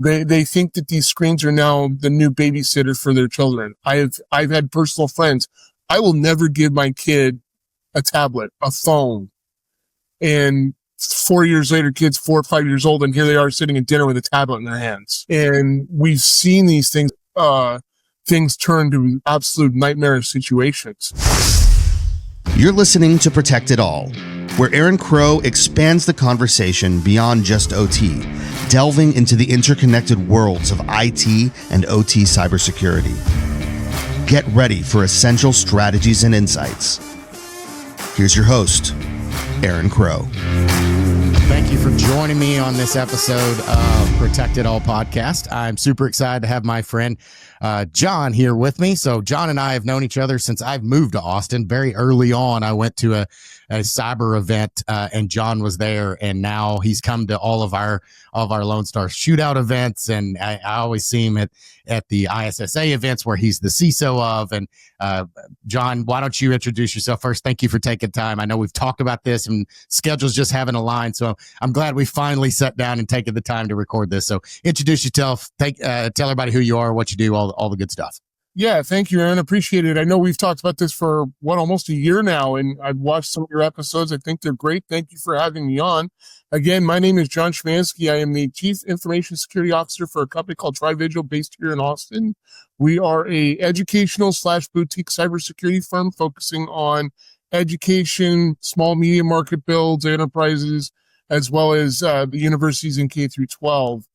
They think that these screens are now the new babysitter for their children. I've had personal friends. I will never give my kid a tablet, a phone. And 4 years later, kids 4 or 5 years old, and here they are sitting at dinner with a tablet in their hands. And we've seen these things turn to absolute nightmarish situations. You're listening to Protect It All, where Aaron Crow expands the conversation beyond just OT, delving into the interconnected worlds of IT and OT cybersecurity. Get ready for essential strategies and insights. Here's your host, Aaron Crow. Thank you for joining me on this episode of Protect It All podcast. I'm super excited to have my friend John here with me. So John and I have known each other since I've moved to Austin. Very early on, I went to a cyber event and John was there, and now he's come to all of our Lone Star shootout events, and I always see him at the ISSA events where he's the CISO of. And John, why don't you introduce yourself first? Thank you for taking time. I know we've talked about this and schedules just haven't aligned, so I'm glad we finally sat down and taken the time to record this. So introduce yourself, tell everybody who you are, what you do, all the good stuff. Yeah, thank you, Aaron. Appreciate it. I know we've talked about this for almost a year now, and I've watched some of your episodes. I think they're great. Thank you for having me on. Again, my name is John Schimanski. I am the Chief Information Security Officer for a company called Trivigil based here in Austin. We are a educational/boutique cybersecurity firm focusing on education, small, medium market builds, enterprises, as well as the universities in K through 12.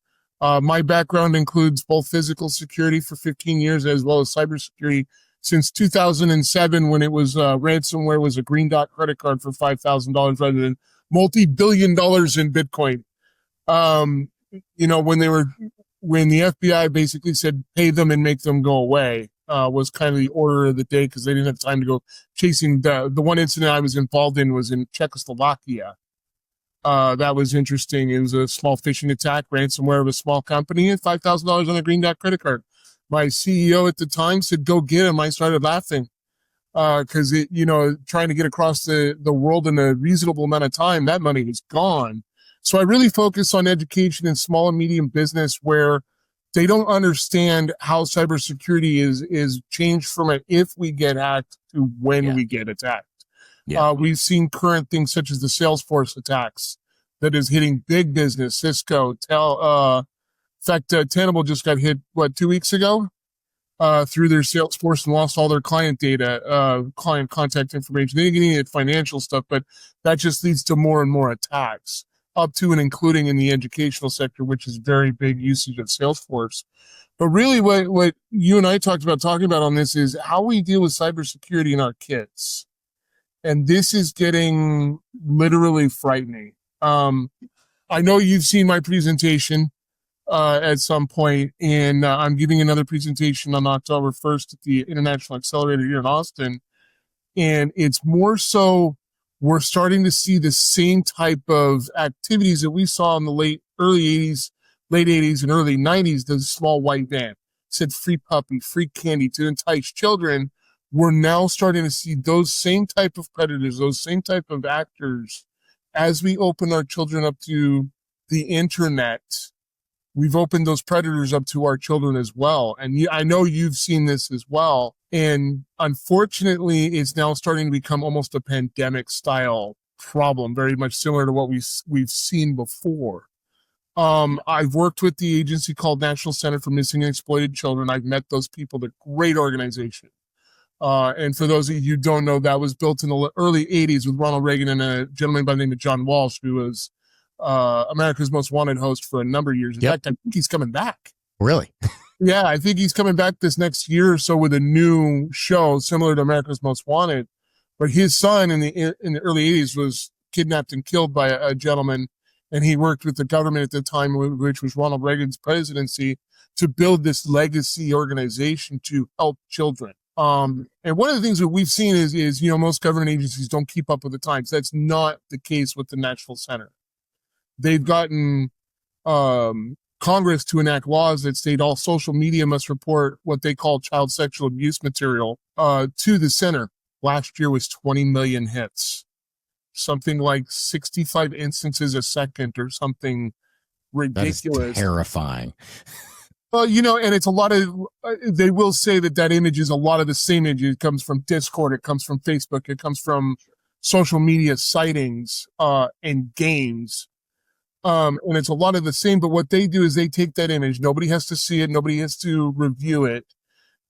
My background includes both physical security for 15 years as well as cybersecurity since 2007, when it was ransomware was a green dot credit card for $5,000 rather than multi-billion dollars in Bitcoin. When the FBI basically said pay them and make them go away, was kind of the order of the day because they didn't have time to go chasing. The one incident I was involved in was in Czechoslovakia. That was interesting. It was a small phishing attack, ransomware of a small company, and $5,000 on a green dot credit card. My CEO at the time said, go get him. I started laughing because trying to get across the world in a reasonable amount of time, that money was gone. So I really focus on education and small and medium business where they don't understand how cybersecurity is changed from an if we get hacked to when we get attacked. Yeah. We've seen current things such as the Salesforce attacks that is hitting big business, Cisco, Tenable just got hit, 2 weeks ago, through their Salesforce and lost all their client data, client contact information. They didn't get any of the financial stuff, but that just leads to more and more attacks, up to and including in the educational sector, which is very big usage of Salesforce. But really what you and I talking about on this is how we deal with cybersecurity in our kids. And this is getting literally frightening. I know you've seen my presentation at some point, and I'm giving another presentation on October 1st at the International Accelerator here in Austin. And it's more so we're starting to see the same type of activities that we saw in the late 80s and early 90s, the small white van. Said free puppy, free candy to entice children. We're now starting to see those same type of predators, those same type of actors. As we open our children up to the internet, we've opened those predators up to our children as well. And I know you've seen this as well. And unfortunately, it's now starting to become almost a pandemic style problem, very much similar to what we've seen before. I've worked with the agency called National Center for Missing and Exploited Children. I've met those people. They're a great organization. And for those of you who don't know, that was built in the early 80s with Ronald Reagan and a gentleman by the name of John Walsh, who was America's Most Wanted host for a number of years. In fact, I think he's coming back. Really? Yeah, I think he's coming back this next year or so with a new show similar to America's Most Wanted. But his son in the early 80s was kidnapped and killed by a gentleman, and he worked with the government at the time, which was Ronald Reagan's presidency, to build this legacy organization to help children. And one of the things that we've seen is most government agencies don't keep up with the times. That's not the case with the National Center. They've gotten Congress to enact laws that state all social media must report what they call child sexual abuse material to the center. Last year was 20 million hits, something like 65 instances a second or something ridiculous. That is terrifying. Well, and it's a lot of, they will say that image is a lot of the same image. It comes from Discord. It comes from Facebook. It comes from social media sightings, and games. And it's a lot of the same, but what they do is they take that image. Nobody has to see it. Nobody has to review it.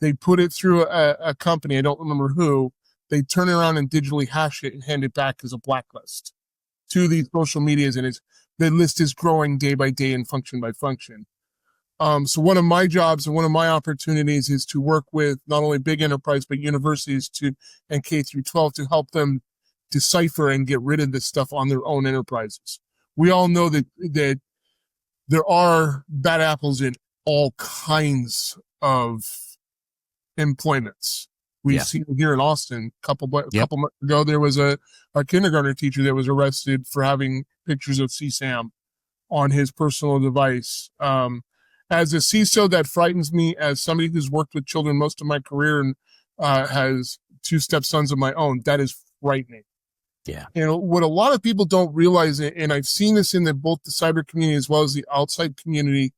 They put it through a company. I don't remember who. They turn it around and digitally hash it and hand it back as a blacklist to these social medias. And the list is growing day by day and function by function. So one of my jobs and one of my opportunities is to work with not only big enterprise, but universities and K through 12 to help them decipher and get rid of this stuff on their own enterprises. We all know that there are bad apples in all kinds of employments. We've seen here in Austin a couple months ago, there was a kindergarten teacher that was arrested for having pictures of CSAM on his personal device. As a CISO, that frightens me. As somebody who's worked with children most of my career and has 2 stepsons of my own, that is frightening. Yeah. What a lot of people don't realize, and I've seen this in both the cyber community as well as the outside community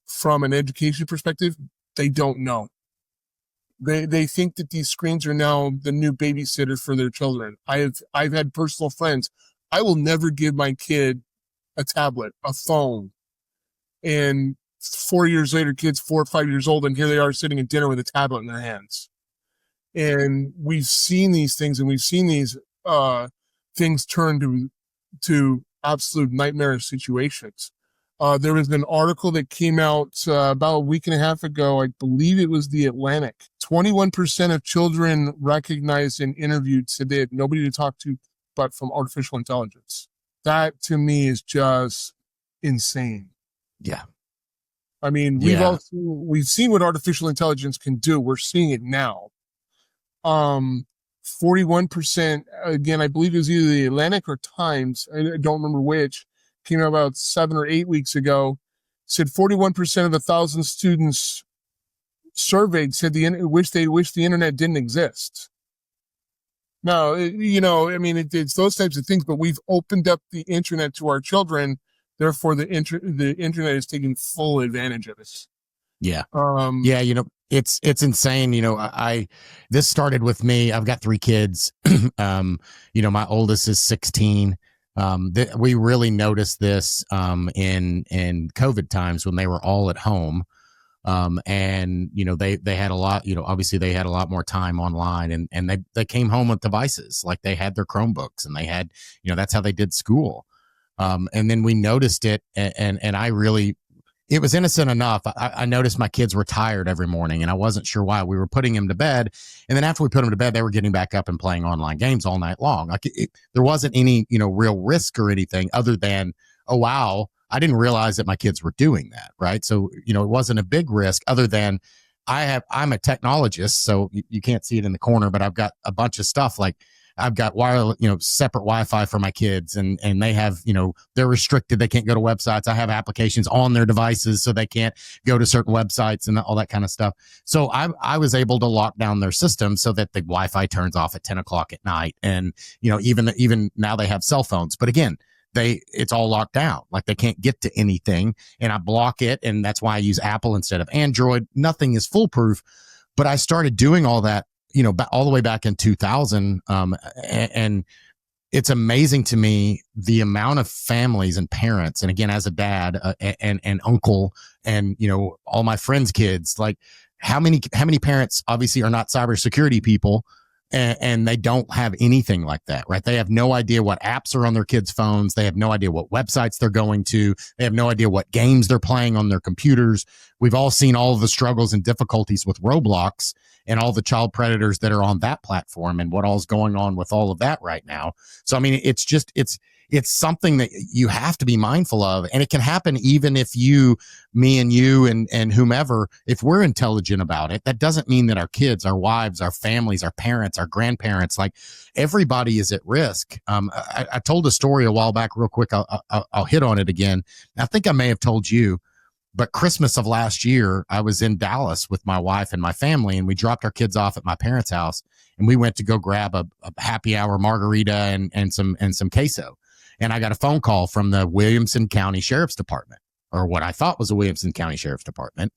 from an education perspective, they don't know. They think that these screens are now the new babysitter for their children. I've had personal friends. I will never give my kid a tablet, a phone. And 4 years later, kids 4 or 5 years old, and here they are sitting at dinner with a tablet in their hands. And we've seen these things, and we've seen these things turn to absolute nightmarish situations. There was an article that came out about a week and a half ago. I believe it was the Atlantic. 21% of children recognized and interviewed said they had nobody to talk to but from artificial intelligence. That to me is just insane. Yeah. I mean, we've seen what artificial intelligence can do. We're seeing it now. 41%, again, I believe it was either the Atlantic or Times, I don't remember which, came out about 7 or 8 weeks ago, said 41% of 1,000 students surveyed said wish the internet didn't exist. Now, it's those types of things, but we've opened up the internet to our children. Therefore, the internet is taking full advantage of it. Yeah. It's insane. This started with me. I've got 3 kids. My oldest is 16. We really noticed this in COVID times when they were all at home. And they had a lot, obviously they had a lot more time online, and they came home with devices, like they had their Chromebooks, and they had, that's how they did school. And then we noticed it, and I really, it was innocent enough. I noticed my kids were tired every morning, and I wasn't sure why. We were putting them to bed, and then after we put them to bed, they were getting back up and playing online games all night long. There wasn't any, real risk or anything other than, oh, wow, I didn't realize that my kids were doing that, right? So, it wasn't a big risk other than I'm a technologist, so you can't see it in the corner, but I've got a bunch of stuff like I've got wireless, separate Wi-Fi for my kids, and they have, they're restricted. They can't go to websites. I have applications on their devices so they can't go to certain websites and all that kind of stuff. So I was able to lock down their system so that the Wi-Fi turns off at 10 o'clock at night. And, even now they have cell phones, but again, it's all locked down. Like they can't get to anything, and I block it. And that's why I use Apple instead of Android. Nothing is foolproof, but I started doing all that, all the way back in 2000. And it's amazing to me, the amount of families and parents, and again, as a dad and uncle, and, all my friends' kids, like how many parents obviously are not cybersecurity people, and they don't have anything like that, right? They have no idea what apps are on their kids' phones. They have no idea what websites they're going to. They have no idea what games they're playing on their computers. We've all seen all of the struggles and difficulties with Roblox and all the child predators that are on that platform and what all's going on with all of that right now. So, I mean, it's something that you have to be mindful of, and it can happen even if me and you and whomever, if we're intelligent about it. That doesn't mean that our kids, our wives, our families, our parents, our grandparents, like everybody is at risk. I told a story a while back real quick. I'll hit on it again. I think I may have told you, but Christmas of last year, I was in Dallas with my wife and my family, and we dropped our kids off at my parents' house, and we went to go grab a happy hour margarita and some queso. And I got a phone call from the Williamson County Sheriff's Department, or what I thought was a Williamson County Sheriff's Department.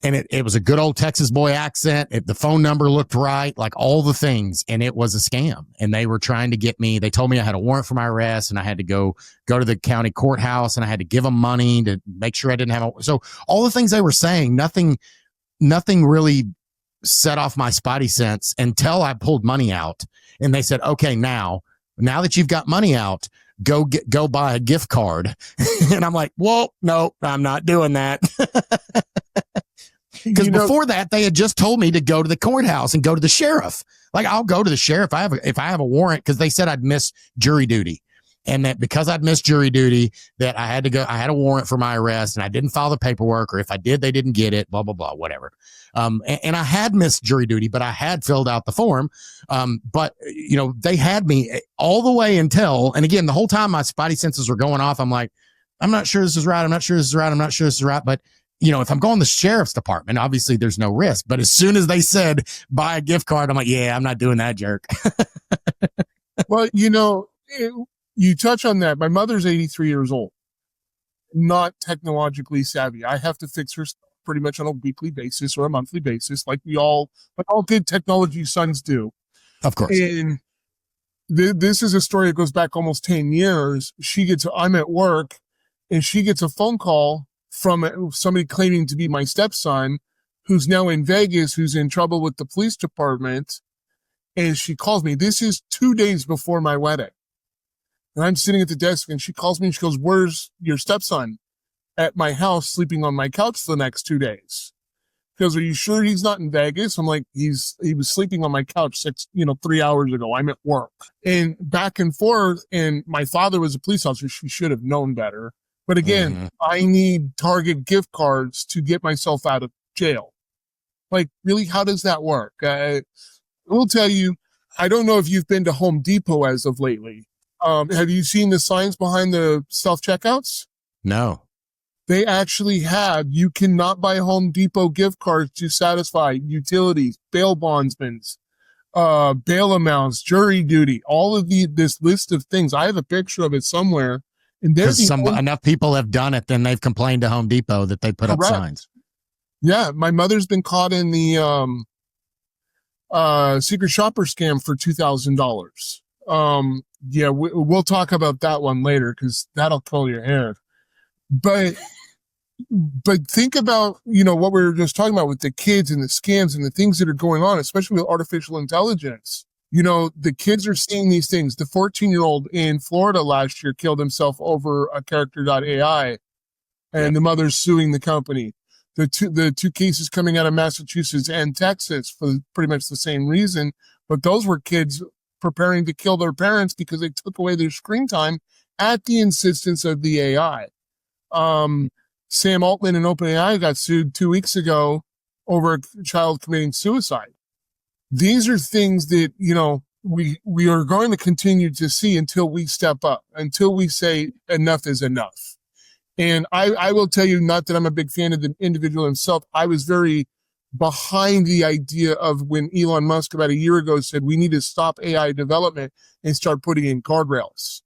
And it was a good old Texas boy accent. The phone number looked right, like all the things. And it was a scam. And they were trying to get me. They told me I had a warrant for my arrest and I had to go to the county courthouse and I had to give them money to make sure I didn't have so all the things they were saying, nothing really set off my spidey sense until I pulled money out. And they said, okay, now that you've got money out, go buy a gift card. And I'm like, whoa, no, I'm not doing that. Because before that, they had just told me to go to the courthouse and go to the sheriff. Like, I'll go to the sheriff if I have a warrant, because they said I'd miss jury duty. And that because I'd missed jury duty, that I had to go, I had a warrant for my arrest and I didn't file the paperwork, or if I did, they didn't get it, blah, blah, blah, whatever. And I had missed jury duty, but I had filled out the form. But they had me all the way until, and again, the whole time my spidey senses were going off. I'm like, I'm not sure this is right. I'm not sure this is right. I'm not sure this is right. But if I'm going to the sheriff's department, obviously there's no risk. But as soon as they said buy a gift card, I'm like, yeah, I'm not doing that, jerk. Well, you touch on that. My mother's 83 years old, not technologically savvy. I have to fix her stuff pretty much on a weekly basis or a monthly basis, like all good technology sons do. Of course. And this is a story that goes back almost 10 years. I'm at work and she gets a phone call from somebody claiming to be my stepson, who's now in Vegas, who's in trouble with the police department. And she calls me. This is 2 days before my wedding. And I'm sitting at the desk and she calls me and she goes, "Where's your stepson?" "At my house, sleeping on my couch for the next 2 days." She goes, "Are you sure he's not in Vegas?" I'm like, he was sleeping on my couch 3 hours ago. I'm at work. And back and forth. And my father was a police officer. She should have known better. But again, I need Target gift cards to get myself out of jail. Like, really, how does that work? I will tell you, I don't know if you've been to Home Depot as of lately. Have you seen the signs behind the self-checkouts? No. They actually have, you cannot buy Home Depot gift cards to satisfy utilities, bail bondsmen, bail amounts, jury duty, all of this list of things. I have a picture of it somewhere. And there's enough people have done it, then they've complained to Home Depot that they put up signs. Yeah, my mother's been caught in the secret shopper scam for $2,000. Yeah, we'll talk about that one later because that'll pull your hair. But think about what we were just talking about with the kids and the scams and the things that are going on, especially with artificial intelligence. The kids are seeing these things. The 14-year-old in Florida last year killed himself over a character.ai, and the mother's suing the company. The two cases coming out of Massachusetts and Texas for pretty much the same reason, but those were kids preparing to kill their parents because they took away their screen time at the insistence of the AI. Sam Altman and OpenAI got sued 2 weeks ago over a child committing suicide. These are things that, we are going to continue to see until we step up, until we say enough is enough. And I will tell you, not that I'm a big fan of the individual himself. I was very behind the idea of when Elon Musk about a year ago said we need to stop AI development and start putting in guardrails.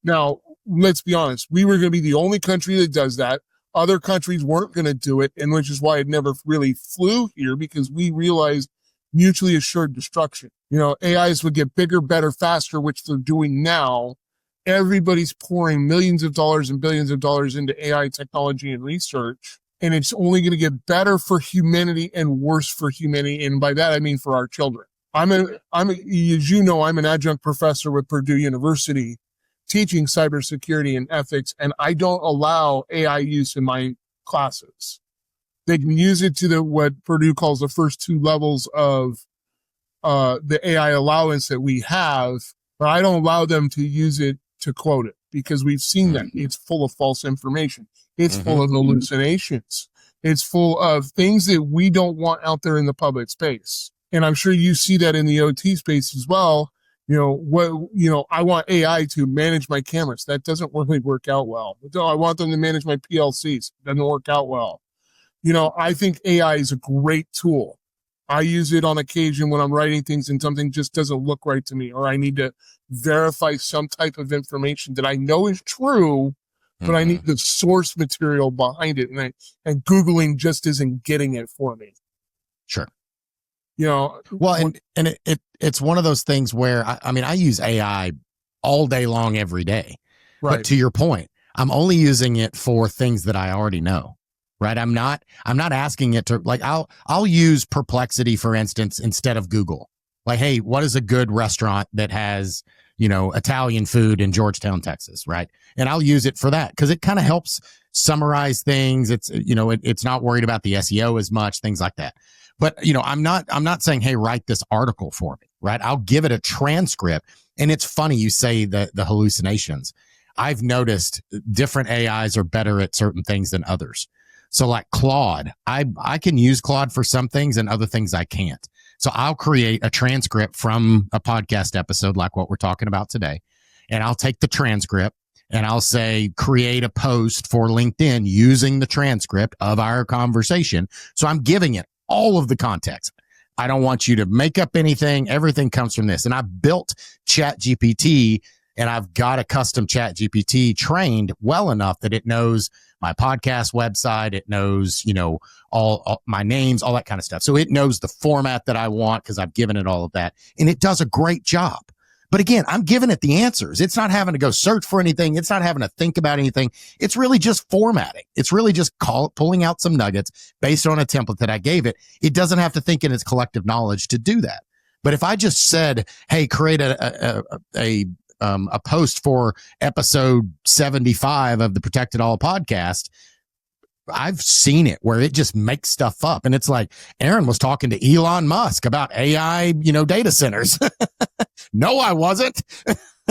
Now, let's be honest. We were going to be the only country that does that. Other countries weren't going to do it, and which is why it never really flew here, because we realized mutually assured destruction. AIs would get bigger, better, faster, which they're doing now. Everybody's pouring millions of dollars and billions of dollars into AI technology and research, and it's only going to get better for humanity and worse for humanity. And by that, I mean for our children. I'm an adjunct professor with Purdue University teaching cybersecurity and ethics, and I don't allow AI use in my classes. They can use it to what Purdue calls the first 2 levels of the AI allowance that we have, but I don't allow them to use it to quote it, because we've seen that it's full of false information. It's full of hallucinations. It's full of things that we don't want out there in the public space. And I'm sure you see that in the OT space as well. I want AI to manage my cameras. That doesn't really work out well. I want them to manage my PLCs. Doesn't work out well. I think AI is a great tool. I use it on occasion when I'm writing things and something just doesn't look right to me, or I need to verify some type of information that I know is true, but I need the source material behind it. And Googling just isn't getting it for me. Sure. You know, well, and it's one of those things where I mean, I use AI all day long, every day, right. But to your point, I'm only using it for things that I already know, right? I'm not asking it to, like, I'll use Perplexity, for instance, instead of Google. Like, hey, what is a good restaurant that has, you know, Italian food in Georgetown, Texas, right? And I'll use it for that because it kind of helps summarize things. It's, you know, it's not worried about the SEO as much, things like that. But, you know, I'm not saying, hey, write this article for me, right? I'll give it a transcript. And it's funny you say the hallucinations. I've noticed different AIs are better at certain things than others. So like Claude, I can use Claude for some things and other things I can't. So I'll create a transcript from a podcast episode like what we're talking about today. And I'll take the transcript and I'll say, create a post for LinkedIn using the transcript of our conversation. So I'm giving it all of the context. I don't want you to make up anything. Everything comes from this. And I built ChatGPT, and I've got a custom ChatGPT trained well enough that it knows my podcast website. It knows, you know, all my names, all that kind of stuff. So it knows the format that I want because I've given it all of that. And it does a great job. But again, I'm giving it the answers. It's not having to go search for anything. It's not having to think about anything. It's really just formatting. It's really just pulling out some nuggets based on a template that I gave it. It doesn't have to think in its collective knowledge to do that. But if I just said, hey, create a post for episode 75 of the Protected All podcast, I've seen it where it just makes stuff up. And it's like, Aaron was talking to Elon Musk about AI, you know, data centers. No, I wasn't.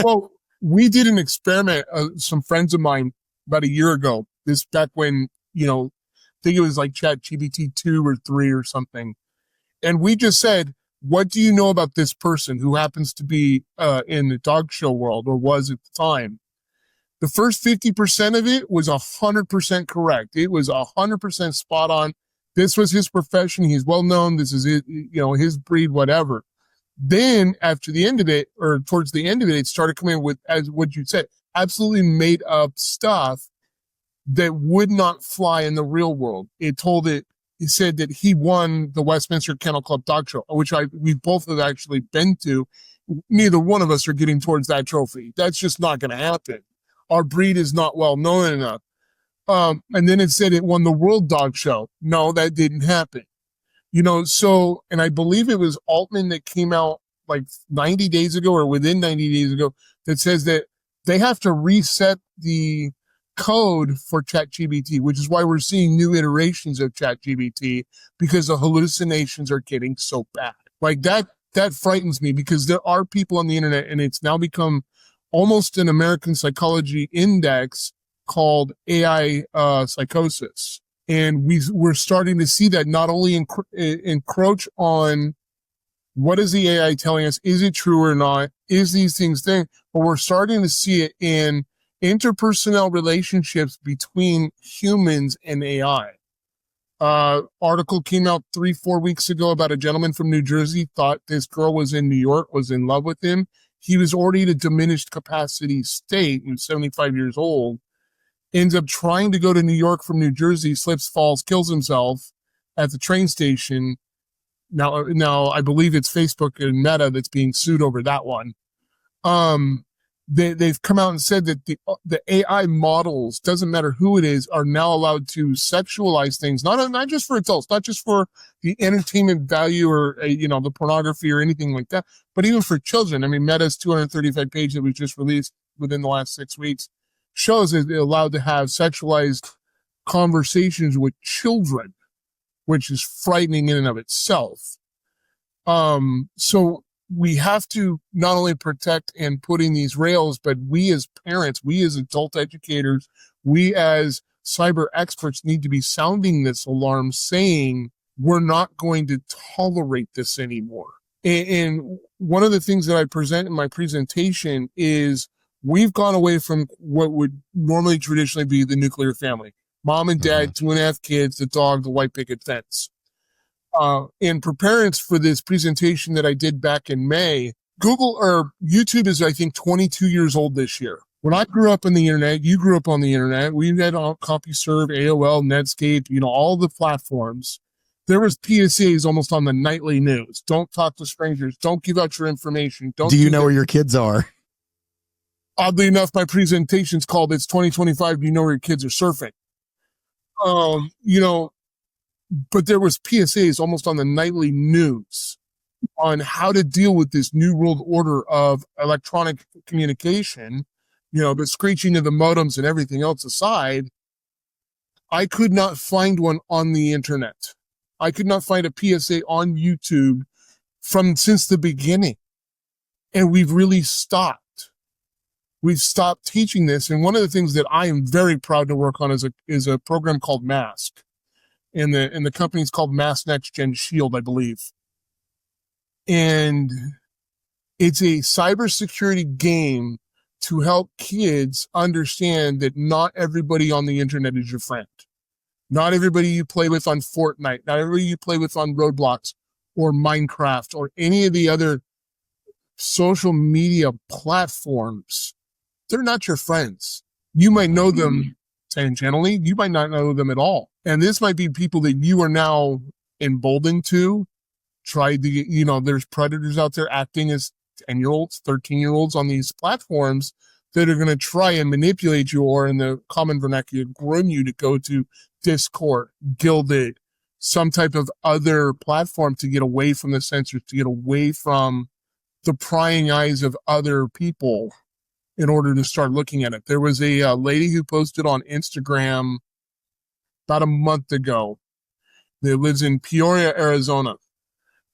Well, we did an experiment, some friends of mine about a year ago, this back when, you know, I think it was like ChatGPT 2 or 3 or something. And we just said, what do you know about this person who happens to be in the dog show world or was at the time? The first 50% of it was 100% correct. It was 100% spot on. This was his profession. He's well known. This is it, you know, his breed, whatever. Then after the end of it, or towards the end of it, it started coming with, as what you said, absolutely made up stuff that would not fly in the real world. It said that he won the Westminster Kennel Club Dog Show, which we both have actually been to. Neither one of us are getting towards that trophy. That's just not going to happen. Our breed is not well known enough. And then it said it won the World Dog Show. No, that didn't happen. You know, so, and I believe it was Altman that came out like 90 days ago or within 90 days ago that says that they have to reset the code for ChatGPT, which is why we're seeing new iterations of ChatGPT because the hallucinations are getting so bad. Like that frightens me because there are people on the internet and it's now become almost an American psychology index called AI psychosis. And we're starting to see that not only encroach on what is the AI telling us, is it true or not, is these things things, but we're starting to see it in interpersonal relationships between humans and AI. Article came out 3-4 weeks ago about a gentleman from New Jersey thought this girl was in New York, was in love with him. He was already at a diminished capacity state. He was 75 years old. Ends up trying to go to New York from New Jersey, slips, falls, kills himself at the train station. Now I believe it's Facebook and Meta that's being sued over that one. They've come out and said that the AI models, doesn't matter who it is, are now allowed to sexualize things, not just for adults, not just for the entertainment value or the pornography or anything like that, but even for children. I mean, Meta's 235 page that was just released within the last 6 weeks shows that they're allowed to have sexualized conversations with children, which is frightening in and of itself. So we have to not only protect and put in these rails, but we as parents, we as adult educators, we as cyber experts need to be sounding this alarm saying we're not going to tolerate this anymore. And one of the things that I present in my presentation is we've gone away from what would normally traditionally be the nuclear family. Mom and dad, 2.5 kids, the dog, the white picket fence. In preparing for this presentation that I did back in May, Google or YouTube is, I think, 22 years old this year. When I grew up on the internet, you grew up on the internet. We had CompuServe, AOL, Netscape, all the platforms. There was PSAs almost on the nightly news. Don't talk to strangers. Don't give out your information. Do you know where your kids are? Oddly enough, my presentation's called "It's 2025. Do you know where your kids are surfing?" But there was PSAs almost on the nightly news on how to deal with this new world order of electronic communication. The screeching of the modems and everything else aside, I could not find one on the internet. I could not find a PSA on YouTube since the beginning. And we've really stopped. We've stopped teaching this. And one of the things that I am very proud to work on is a program called MASK. And the company's called Mass Next Gen Shield, I believe. And it's a cybersecurity game to help kids understand that not everybody on the internet is your friend. Not everybody you play with on Fortnite, not everybody you play with on Roblox or Minecraft or any of the other social media platforms, they're not your friends. You might know them tangentially, you might not know them at all. And this might be people that you are now emboldened to try to, there's predators out there acting as 10-year-olds, 13-year-olds on these platforms that are going to try and manipulate you, or in the common vernacular, groom you to go to Discord, Gilded, some type of other platform to get away from the censors, to get away from the prying eyes of other people in order to start looking at it. There was a lady who posted on Instagram about a month ago that lives in Peoria, Arizona.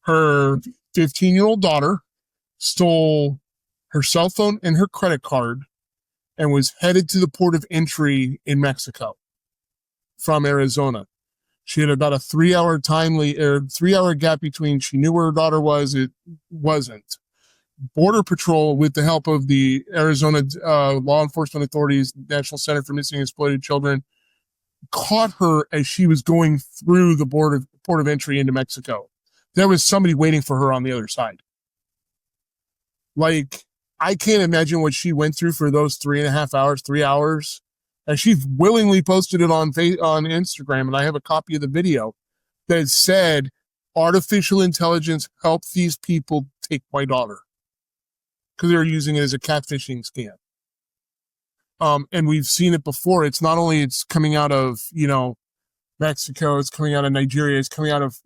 Her 15-year-old daughter stole her cell phone and her credit card and was headed to the port of entry in Mexico from Arizona. She had about a 3-hour gap between she knew where her daughter was, it wasn't. Border Patrol, with the help of the Arizona law enforcement authorities, National Center for Missing and Exploited Children, caught her as she was going through the port of entry into Mexico. There was somebody waiting for her on the other side. Like, I can't imagine what she went through for those 3 hours. And she willingly posted it on Instagram, and I have a copy of the video that said, "Artificial intelligence helped these people take my daughter," because they're using it as a catfishing scam. And we've seen it before. It's not only it's coming out of, Mexico, it's coming out of Nigeria, it's coming out of,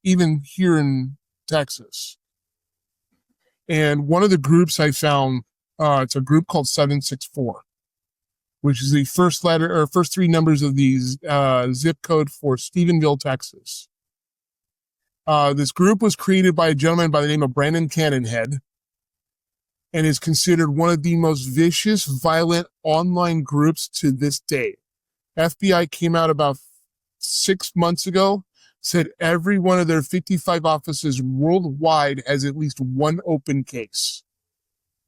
even here in Texas. And one of the groups I found, it's a group called 764, which is the first three numbers of the zip code for Stephenville, Texas. This group was created by a gentleman by the name of Brandon Cannonhead, and is considered one of the most vicious, violent online groups to this day. FBI came out about 6 months ago, said every one of their 55 offices worldwide has at least one open case.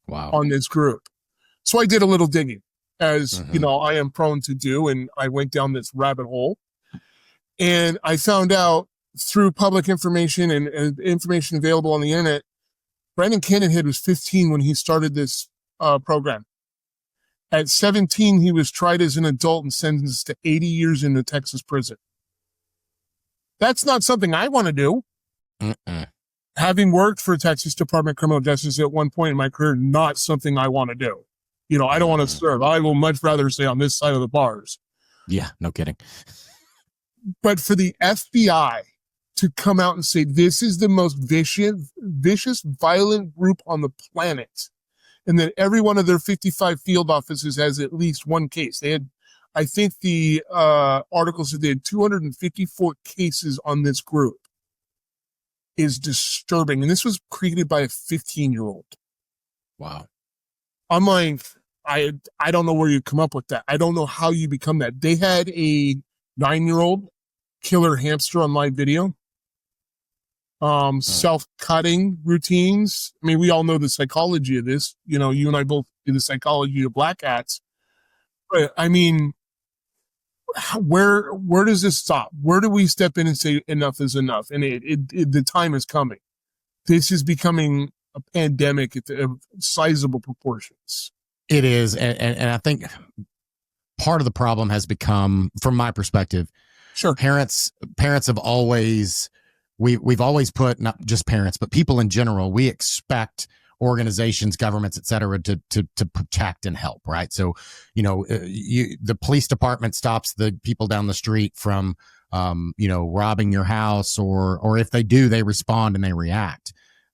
Wow. On this group. So I did a little digging, as I am prone to do, and I went down this rabbit hole. And I found out through public information and information available on the internet, Brandon Cannonhead was 15 when he started this program. At 17, he was tried as an adult and sentenced to 80 years in a Texas prison. That's not something I want to do. Having worked for Texas Department of Criminal Justice at one point in my career, not something I want to do. I don't want to serve. I will much rather stay on this side of the bars. Yeah, no kidding. But for the FBI to come out and say, this is the most vicious, violent group on the planet, and that every one of their 55 field offices has at least one case. They had, I think the article said they had 254 cases on this group, is disturbing. And this was created by a 15-year-old. Wow. I'm like, I don't know where you come up with that. I don't know how you become that. They had a 9-year-old killer hamster on live video. Self-cutting routines. I mean, we all know the psychology of this. You and I both do the psychology of black hats. But I mean, where does this stop? Where do we step in and say enough is enough? And the time is coming. This is becoming a pandemic of sizable proportions. It is. And I think part of the problem has become, from my perspective, Sure. Parents have always, we've always put, not just parents, but people in general, we expect organizations, governments, et cetera, to protect and help, right? So, the police department stops the people down the street from, robbing your house, or if they do, they respond and they react.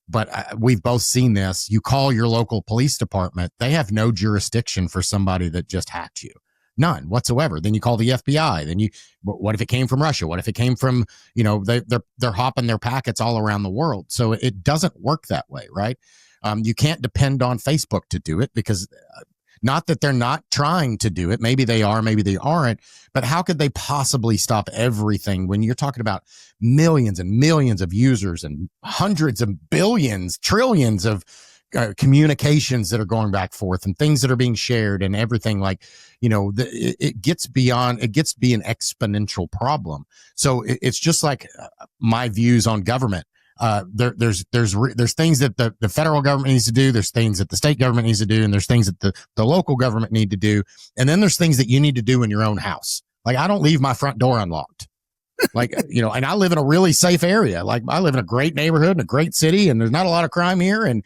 But we've both seen this. You call your local police department, they have no jurisdiction for somebody that just hacked you. None whatsoever. Then you call the FBI. Then what if it came from Russia? What if it came from, they're hopping their packets all around the world. So it doesn't work that way, right? You can't depend on Facebook to do it, because not that they're not trying to do it. Maybe they are, maybe they aren't. But how could they possibly stop everything when you're talking about millions and millions of users and hundreds of billions, trillions of communications that are going back and forth and things that are being shared and everything? It gets to be an exponential problem. So it's just like my views on government. There's things that the federal government needs to do. There's things that the state government needs to do, and there's things that the local government need to do. And then there's things that you need to do in your own house. Like, I don't leave my front door unlocked. And I live in a really safe area. Like, I live in a great neighborhood in a great city, and there's not a lot of crime here. And,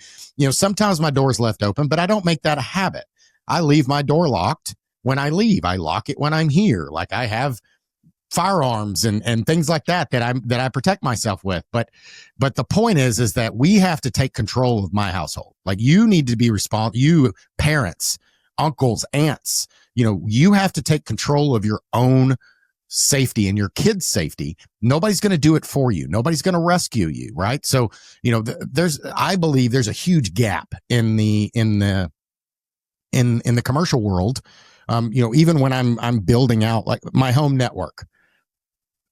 sometimes my door's left open, but I don't make that a habit. I leave my door locked when I leave. I lock it when I'm here. Like, I have firearms and things like that I protect myself with. But the point is that we have to take control of my household. Like, you need to be responsible. You parents, uncles, aunts, you have to take control of your own safety and your kids' safety. Nobody's going to do it for you. Nobody's going to rescue you, right? So, I believe there's a huge gap in the commercial world. Even when I'm building out like my home network,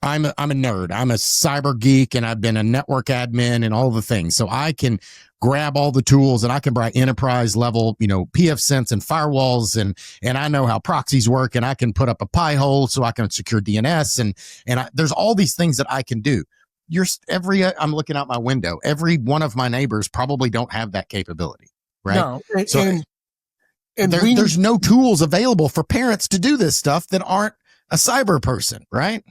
I'm a nerd. I'm a cyber geek, and I've been a network admin and all the things. So I can grab all the tools, and I can buy enterprise level, PFSense and firewalls, and I know how proxies work, and I can put up a pie hole so I can secure DNS, and there's all these things that I can do. I'm looking out my window. Every one of my neighbors probably don't have that capability, right? No, there's no tools available for parents to do this stuff that aren't a cyber person, right?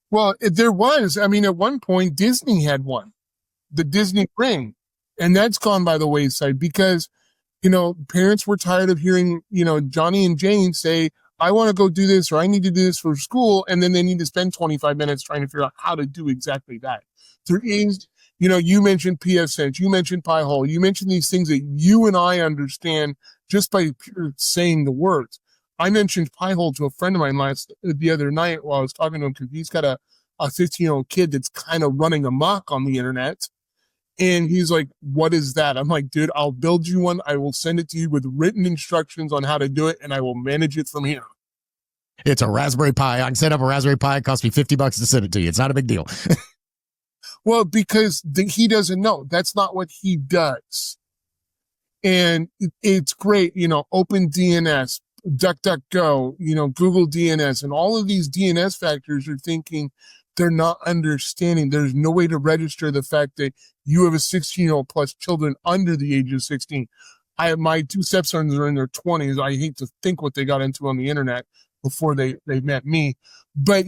Well, there was. I mean, at one point, Disney had one, the Disney Ring, and that's gone by the wayside because, parents were tired of hearing, Johnny and Jane say, I want to go do this, or I need to do this for school. And then they need to spend 25 minutes trying to figure out how to do exactly that. There is, you mentioned PFSense, you mentioned Pi-hole, you mentioned these things that you and I understand just by pure saying the words. I mentioned Pi-hole to a friend of mine the other night while I was talking to him, because he's got a 15-year-old kid that's kind of running amok on the internet. And he's like, what is that? I'm like, dude, I'll build you one. I will send it to you with written instructions on how to do it, and I will manage it from here. It's a Raspberry Pi. I can set up a Raspberry Pi. It costs me $50 to send it to you. It's not a big deal. Well, because he doesn't know. That's not what he does. And it's great, Open DNS, DuckDuckGo, Google DNS, and all of these DNS factors are thinking they're not understanding. There's no way to register the fact that you have a 16-year-old plus children under the age of 16. My two stepsons are in their 20s. I hate to think what they got into on the internet before they met me. But,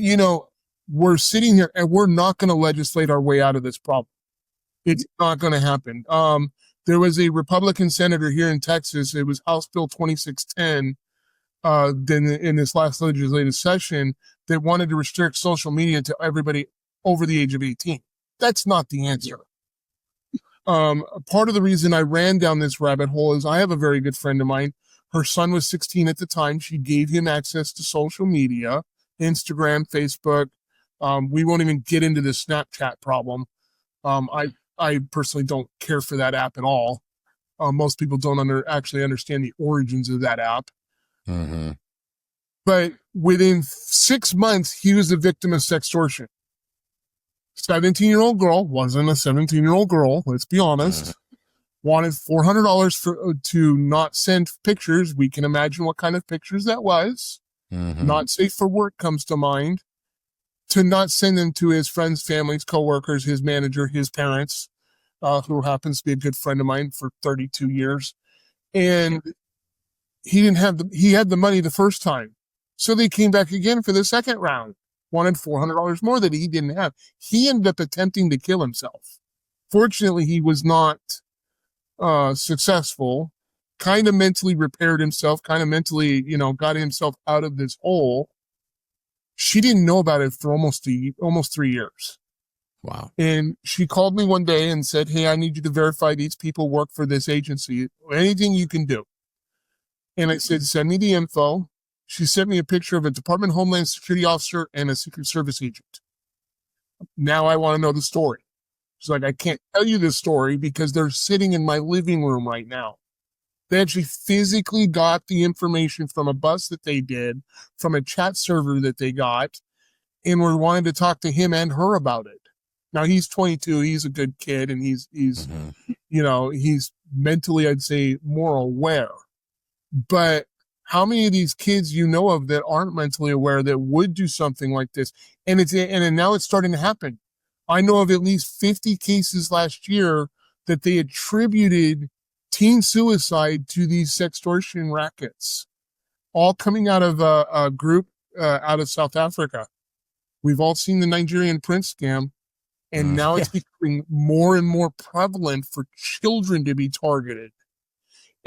we're sitting here and we're not going to legislate our way out of this problem. It's not going to happen. There was a Republican senator here in Texas. It was House Bill 2610. In this last legislative session, that wanted to restrict social media to everybody over the age of 18. That's not the answer. Part of the reason I ran down this rabbit hole is I have a very good friend of mine. Her son was 16 at the time. She gave him access to social media, Instagram, Facebook. We won't even get into the Snapchat problem. I personally don't care for that app at all. Most people don't actually understand the origins of that app. Mm-hmm. But within 6 months, he was a victim of sextortion. 17-year-old girl, wasn't a 17-year-old girl, let's be honest, wanted $400 to not send pictures. We can imagine what kind of pictures that was. Mm-hmm. Not safe for work comes to mind. To not send them to his friends, families, coworkers, his manager, his parents, who happens to be a good friend of mine for 32 years. And he had the money the first time. So they came back again for the second round, wanted $400 more that he didn't have. He ended up attempting to kill himself. Fortunately, he was not successful, kind of mentally repaired himself, kind of mentally, got himself out of this hole. She didn't know about it for almost 3 years. Wow. And she called me one day and said, hey, I need you to verify these people work for this agency. Anything you can do. And I said, send me the info. She sent me a picture of a Department of Homeland Security officer and a Secret Service agent. Now I want to know the story. She's like, I can't tell you this story because they're sitting in my living room right now. They actually physically got the information from a bus that they did, from a chat server that they got, and were wanting to talk to him and her about it. Now he's 22. He's a good kid, and he's he's mentally, I'd say, more aware. But how many of these kids you know of that aren't mentally aware that would do something like this? And now it's starting to happen. I know of at least 50 cases last year that they attributed teen suicide to these sextortion rackets, all coming out of a group out of South Africa. We've all seen the Nigerian prince scam, and now it's becoming more and more prevalent for children to be targeted.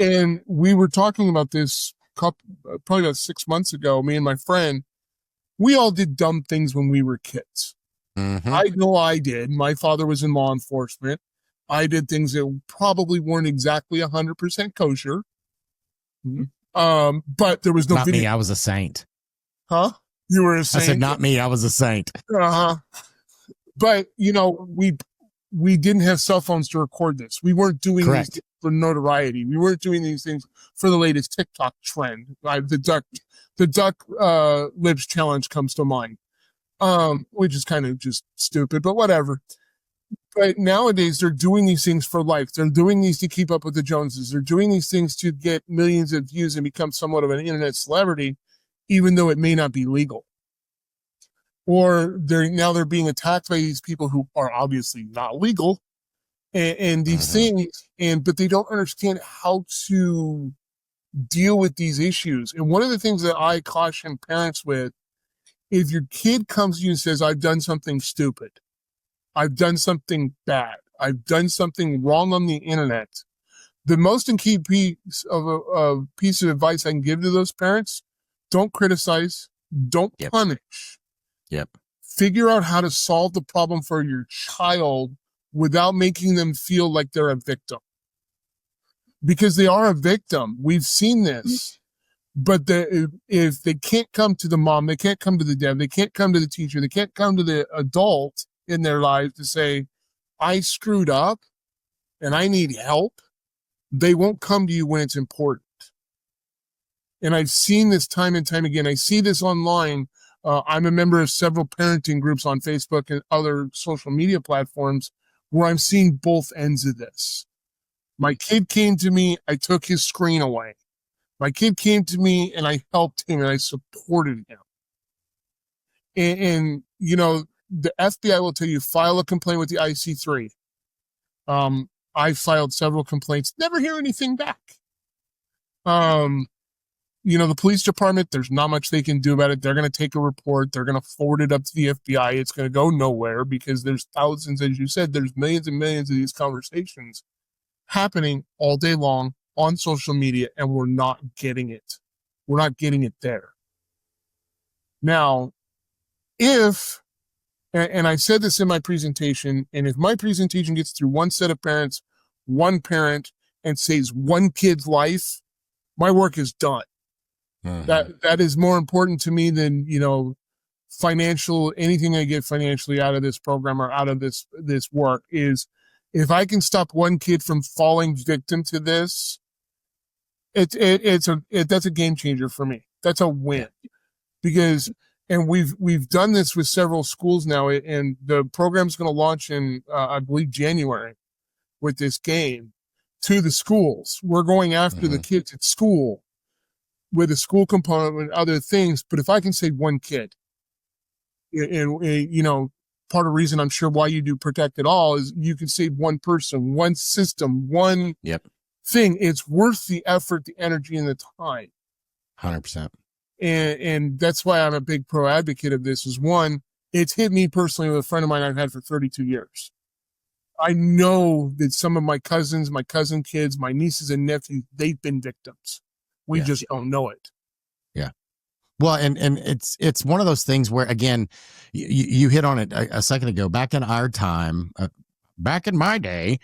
And we were talking about this probably about 6 months ago, me and my friend. We all did dumb things when we were kids. Mm-hmm. I know I did. My father was in law enforcement. I did things that probably weren't exactly 100% kosher. But there was no Not video. me. I was a saint. Huh? You were a saint? I said, not me. I was a saint. Uh-huh. But, we didn't have cell phones to record this. We weren't doing these things for notoriety. We weren't doing these things for the latest TikTok trend. The duck lips challenge comes to mind, which is kind of just stupid, but whatever. But nowadays, they're doing these things for likes. They're doing these to keep up with the Joneses. They're doing these things to get millions of views and become somewhat of an internet celebrity, even though it may not be legal. Or they're being attacked by these people who are obviously not legal, and these things, but they don't understand how to deal with these issues. And one of the things that I caution parents with, if your kid comes to you and says, I've done something stupid, I've done something bad, I've done something wrong on the internet, the most key piece of advice I can give to those parents: don't criticize, don't punish. Yep. Figure out how to solve the problem for your child without making them feel like they're a victim. Because they are a victim. We've seen this. But if they can't come to the mom, they can't come to the dad, they can't come to the teacher, they can't come to the adult in their lives to say, I screwed up and I need help, they won't come to you when it's important. And I've seen this time and time again. I see this online. I'm a member of several parenting groups on Facebook and other social media platforms where I'm seeing both ends of this. My kid came to me, I took his screen away. My kid came to me and I helped him and I supported him. And the FBI will tell you, file a complaint with the IC3. I filed several complaints, never hear anything back. The police department, there's not much they can do about it. They're going to take a report. They're going to forward it up to the FBI. It's going to go nowhere because there's thousands, as you said, there's millions and millions of these conversations happening all day long on social media, and we're not getting it. We're not getting it there. Now, and I said this in my presentation, and if my presentation gets through one set of parents, one parent, and saves one kid's life, my work is done. That is more important to me than, anything I get financially out of this program or out of this work. Is if I can stop one kid from falling victim to this, that's a game changer for me. That's a win. Because, and we've done this with several schools now, and the program's going to launch in, I believe, January with this game to the schools. We're going after the kids at school with a school component and other things. But if I can save one kid, and part of the reason I'm sure why you do Protect It All is you can save one person, one system, one thing. It's worth the effort, the energy, and the time. 100%. And that's why I'm a big pro advocate of this. Is one, it's hit me personally with a friend of mine I've had for 32 years. I know that some of my cousins, my cousin kids, my nieces and nephews, they've been victims. We just don't know it. Yeah. Well, and it's one of those things where, again, you hit on it a second ago. Back in our time, back in my day,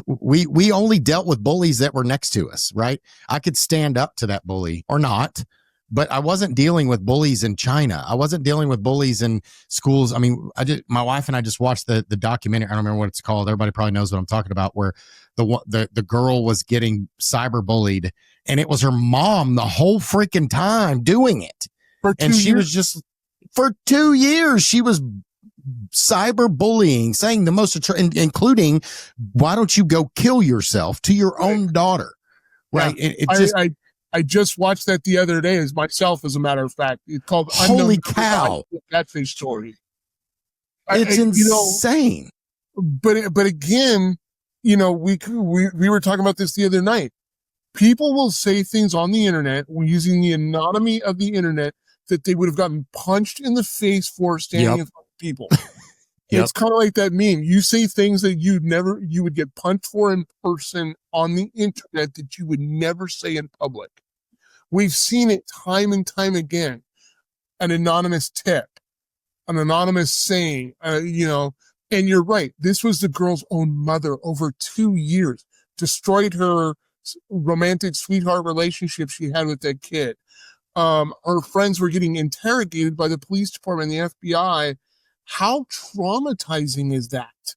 we only dealt with bullies that were next to us, right? I could stand up to that bully or not, but I wasn't dealing with bullies in China. I wasn't dealing with bullies in schools. I mean, my wife and I just watched the documentary. I don't remember what it's called. Everybody probably knows what I'm talking about, where the girl was getting cyber bullied, and it was her mom the whole freaking time doing it. And she was just, for 2 years, she was cyber bullying, saying the most, including, why don't you go kill yourself, to your own daughter? Right. Yeah. I just watched that the other day as myself, as a matter of fact. It's called Holy Cow. Catfish Story. It's insane. But again, we were talking about this the other night. People will say things on the internet using the anonymity of the internet that they would have gotten punched in the face for standing in front of people. It's kind of like that meme. You say things that you would get punched for in person on the internet that you would never say in public. We've seen it time and time again. An anonymous tip, an anonymous saying, and you're right. This was the girl's own mother over 2 years, destroyed her romantic sweetheart relationship she had with that kid. Her friends were getting interrogated by the police department and the FBI. How traumatizing is that?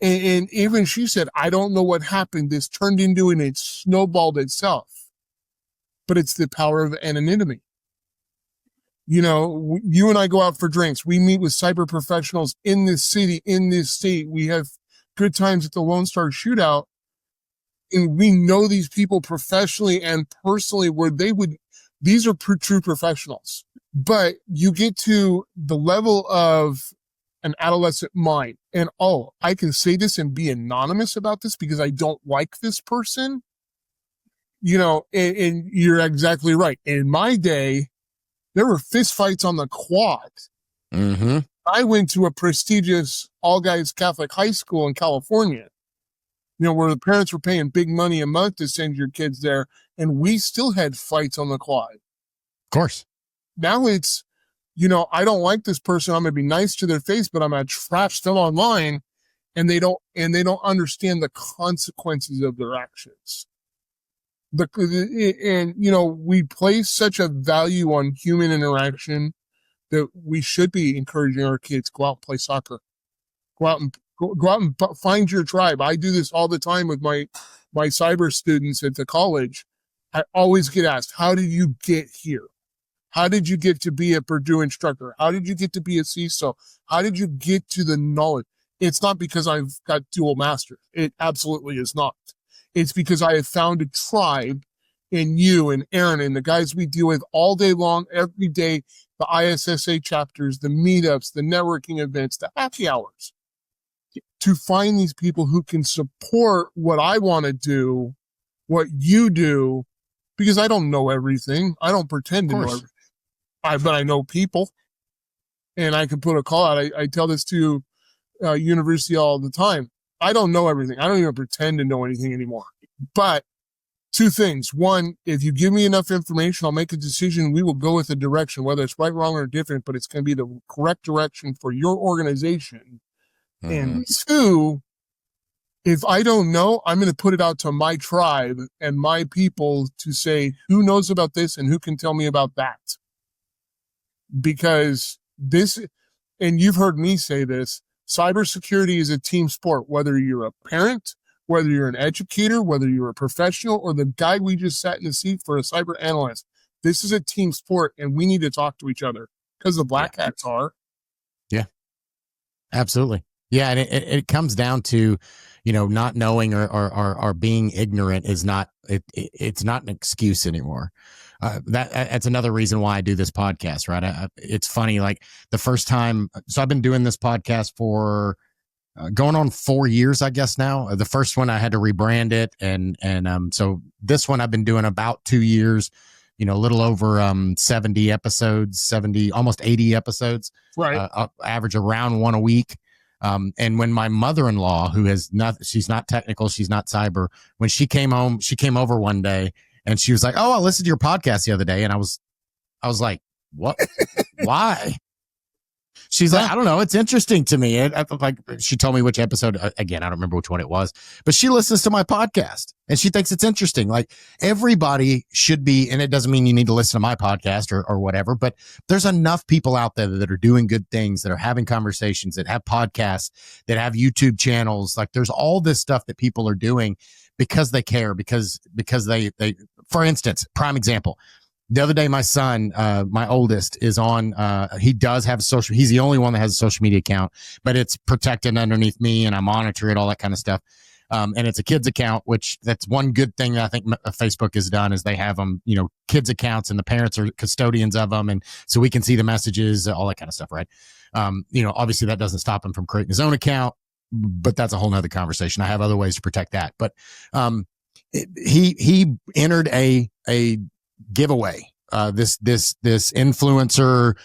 And even she said, I don't know what happened. This turned into and it snowballed itself. But it's the power of anonymity. You and I go out for drinks. We meet with cyber professionals in this city, in this state. We have good times at the Lone Star Shootout. And we know these people professionally and personally where these are true professionals. But you get to the level of an adolescent mind and, I can say this and be anonymous about this because I don't like this person. And you're exactly right. In my day, there were fist fights on the quad. Mm-hmm. I went to a prestigious all-guys Catholic high school in California, where the parents were paying big money a month to send your kids there, and we still had fights on the quad. Of course. Now it's, I don't like this person. I'm going to be nice to their face, but I'm going to trash them online, and they don't understand the consequences of their actions. We place such a value on human interaction that we should be encouraging our kids go out and play soccer, go out and find your tribe. I do this all the time with my cyber students at the college. I always get asked, how did you get here? How did you get to be a Purdue instructor? How did you get to be a CISO? How did you get to the knowledge? It's not because I've got dual masters. It absolutely is not. It's because I have found a tribe in you and Aaron and the guys we deal with all day long, every day, the ISSA chapters, the meetups, the networking events, the happy hours, to find these people who can support what I want to do, what you do, because I don't know everything. I don't pretend to know everything. But I know people, and I can put a call out. I tell this to university all the time. I don't know everything. I don't even pretend to know anything anymore. But two things. One, if you give me enough information, I'll make a decision. We will go with a direction, whether it's right, wrong, or different, but it's going to be the correct direction for your organization. Mm-hmm. And two, if I don't know, I'm going to put it out to my tribe and my people to say, who knows about this and who can tell me about that? Because this, and you've heard me say this, cybersecurity is a team sport, whether you're a parent, whether you're an educator, whether you're a professional, or the guy we just sat in the seat for a cyber analyst. This is a team sport, and we need to talk to each other because the black hats are. Yeah, absolutely. Yeah, and it comes down to, not knowing or being ignorant is not, it's not an excuse anymore. That's another reason why I do this podcast, right? It's funny, like the first time, so I've been doing this podcast for going on 4 years, I guess now. The first one I had to rebrand it, and so this one I've been doing about 2 years. A little over 70 episodes, 70, almost 80 episodes. Right. Average around one a week. And when my mother-in-law, who has she's not technical, she's not cyber, when she came home, she came over one day and she was like, "Oh, I listened to your podcast the other day," and I was like, "What? Why?" She's like, "I don't know. It's interesting to me." Like, she told me which episode. Again, I don't remember which one it was, but she listens to my podcast and she thinks it's interesting. Like, everybody should be, and it doesn't mean you need to listen to my podcast or whatever, but there's enough people out there that are doing good things, that are having conversations, that have podcasts, that have YouTube channels. Like, there's all this stuff that people are doing because they care, because they, for instance, prime example. The other day, my son, my oldest, is on, he does have he's the only one that has a social media account, but it's protected underneath me and I monitor it, all that kind of stuff. And it's a kid's account, which that's one good thing that I think Facebook has done, is they have them, kids accounts, and the parents are custodians of them. And so we can see the messages, all that kind of stuff. Right. Obviously that doesn't stop him from creating his own account, but that's a whole nother conversation. I have other ways to protect that. But, he entered a giveaway, this influencer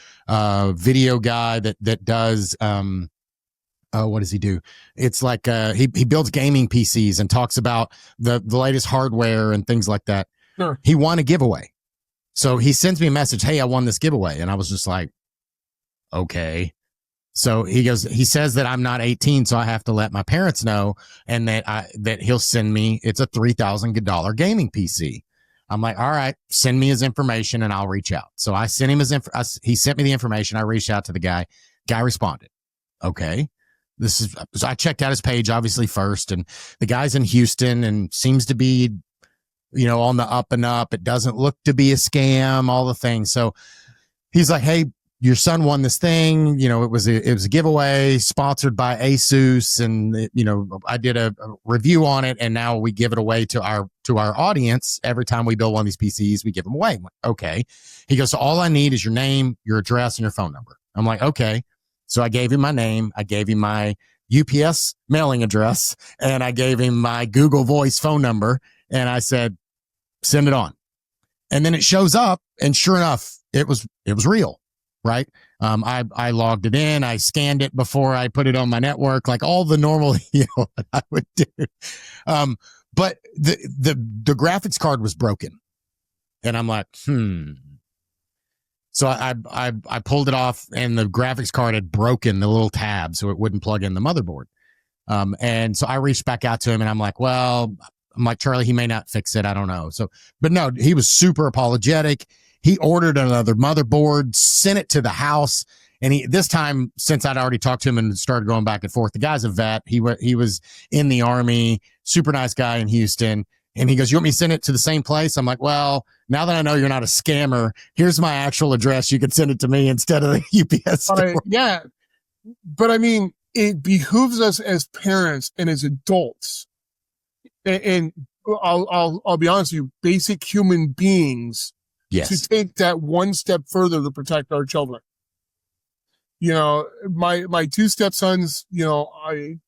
video guy that does what does he do? It's like he builds gaming PCs and talks about the latest hardware and things like that. Sure. He won a giveaway, so he sends me a message, "Hey, I won this giveaway," and I was just like, okay. So he says that I'm not 18, so I have to let my parents know, and that he'll send me, it's a $3,000 gaming PC. I'm like, all right, send me his information and I'll reach out. So I sent him he sent me the information. I reached out to the guy. Guy responded. Okay. So I checked out his page, obviously, first, and the guy's in Houston and seems to be, on the up and up. It doesn't look to be a scam, all the things. So he's like, "Hey, your son won this thing. It was a giveaway sponsored by Asus, and I did a review on it, and now we give it away to our audience. Every time we build one of these PCs, we give them away." I'm like, okay. He goes, "So all I need is your name, your address, and your phone number." I'm like, okay. So I gave him my name, I gave him my UPS mailing address, and I gave him my Google Voice phone number, and I said, "Send it on." And then it shows up, and sure enough, it was real. Right. I logged it in. I scanned it before I put it on my network, like all the normal, that I would do. But the graphics card was broken, and I'm like, So I pulled it off, and the graphics card had broken the little tab, so it wouldn't plug in the motherboard. And so I reached back out to him, and I'm like, "Charlie, he may not fix it. I don't know." But no, he was super apologetic. He ordered another motherboard, sent it to the house. And this time, since I'd already talked to him and started going back and forth, the guy's a vet. He was in the Army, super nice guy in Houston. And he goes, "You want me to send it to the same place?" I'm like, "Well, now that I know you're not a scammer, here's my actual address. You can send it to me instead of the UPS store." Yeah. But I mean, it behooves us as parents and as adults. And I'll be honest with you, basic human beings, yes, to take that one step further to protect our children. My two stepsons, I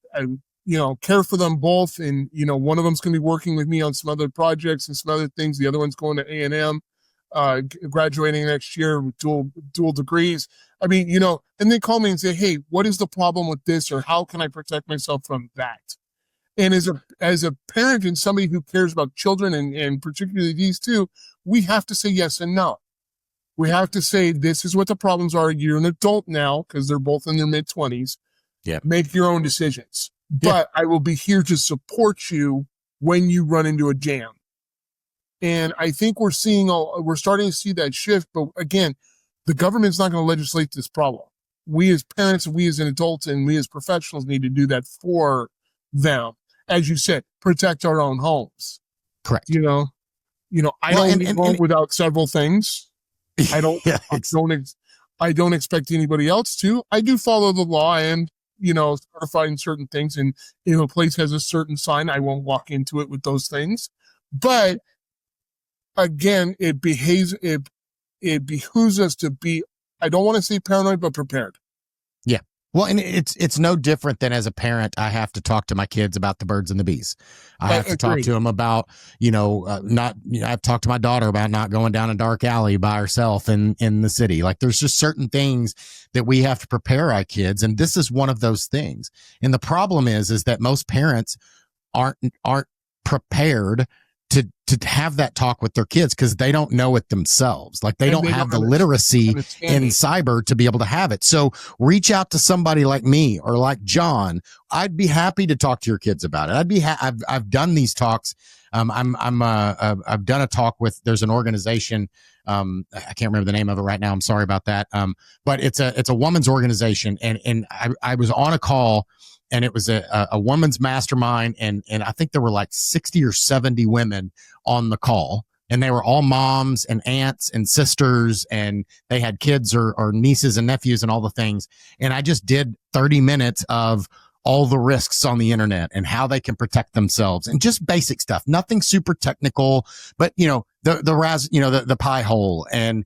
care for them both. And, one of them's going to be working with me on some other projects and some other things. The other one's going to A&M, graduating next year with dual degrees. I mean, and they call me and say, "Hey, what is the problem with this?" Or "How can I protect myself from that?" And as a parent and somebody who cares about children, and particularly these two, we have to say yes and no. We have to say, this is what the problems are. You're an adult now, because they're both in their mid-20s. Yeah. Make your own decisions. But I will be here to support you when you run into a jam. And I think we're starting to see that shift. But again, the government's not going to legislate this problem. We as parents, we as adults, and we as professionals need to do that for them. As you said, protect our own homes. Correct. I don't leave home without several things. I don't. Yeah, I don't expect anybody else to. I do follow the law. I am, certified in certain things. And if a place has a certain sign, I won't walk into it with those things. But again, it behooves us to be, I don't want to say paranoid, but prepared. Yeah. Well, and it's no different than as a parent, I have to talk to my kids about the birds and the bees. I have to talk to them about, I've talked to my daughter about not going down a dark alley by herself in the city. Like, there's just certain things that we have to prepare our kids. And this is one of those things. And the problem is that most parents aren't prepared to have that talk with their kids because they don't know it themselves. Like, they don't have the literacy in cyber to be able to have it. So reach out to somebody like me or like John. I'd be happy to talk to your kids about it. I've done these talks. I've done a talk with, there's an organization. I can't remember the name of it right now. I'm sorry about that. But it's a woman's organization. And I was on a call, and it was a woman's mastermind. And I think there were like 60 or 70 women on the call, and they were all moms and aunts and sisters, and they had kids or nieces and nephews and all the things. And I just did 30 minutes of all the risks on the internet and how they can protect themselves, and just basic stuff, nothing super technical, but the pie hole, and